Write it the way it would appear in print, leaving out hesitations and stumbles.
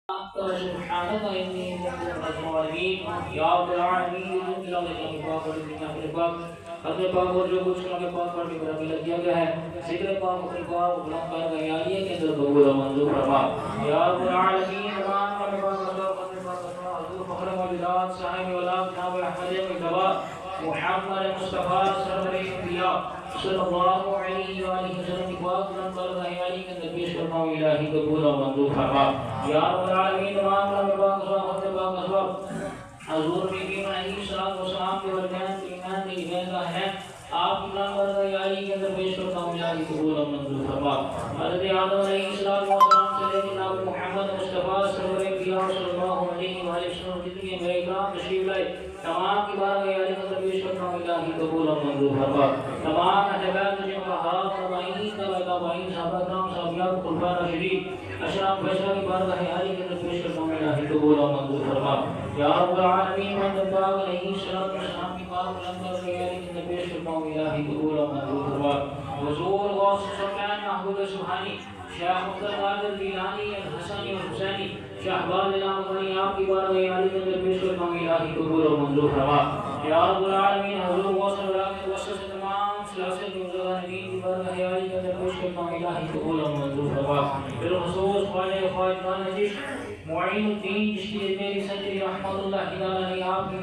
سبحانك إني كنت من الظالمين یا رب العالمین اللہ کے پاک اور دنیا کے پاک اپنے پاک اور جو کچھ کے پاک پر بھی برابر لگ دیا گیا ہے ذکر پاک اپنے پاک غلام پاک کا یاریہ کے اندر قبول و منظور فرما یا رب العالمین تمام اپنے پاک اپنے پاک حضور فخر موجودات صاحب اولاد جناب احمد مصطفیٰ محمد مصطفیٰ سرور انبیاء صلی اللہ علیہ وآلہ وسلم کی پاک غلام پاک کا یاریہ کے اندر پیش فرما الہی قبول و منظور فرما یا رب العالمین تمام اپنے پاک اپنے پاک حضور نبی علیہ الصلوۃ والسلام کے والدین کے ایمان کی جگہ ہے آپ کی نام اور یاری کے اندر پیش کرتا ہوں یاری قبول و منظور فرما حضرت آدم علیہ السلام سے لے کے جناب محمد مصطفیٰ سرور انبیاء صلی اللہ علیہ وآلہ وسلم جتنے میرے اکرام تشریف لائے تمام کی بار یاری کے اندر پیش کرتا ہوں یاری قبول و منظور فرما تمام احباب جن کا حق فرمائیں کا بھائی صحابہ کرام صحابیات قربان شریف اشراف فیصلہ کی بار یاری کے اندر پیش کرتا ہوں یاری قبول و منظور فرما یا رب العالمین محمد پاک علیہ السلام کی پاک لمبر غیری کی پیش کرتا ہوں الہی قبول و منظور فرما حضور غوث سلطان محمود سبحانی شیخ مقدر قادر گیلانی الحسنی والحسینی شہباز الامدنی آپ کی بار غیری کی پیش کرتا ہوں الہی قبول و منظور فرما یا رب العالمین حضور غوث العالمین وصل سے تمام سلاسل کی مزدہ نبی کی بار غیری کی پیش کرتا ہوں الہی قبول و منظور فرما بالخصوص خواجہ خواجہ نجیش معین الدین جس کی میری سجری رحمت اللہ علیہ آپ کی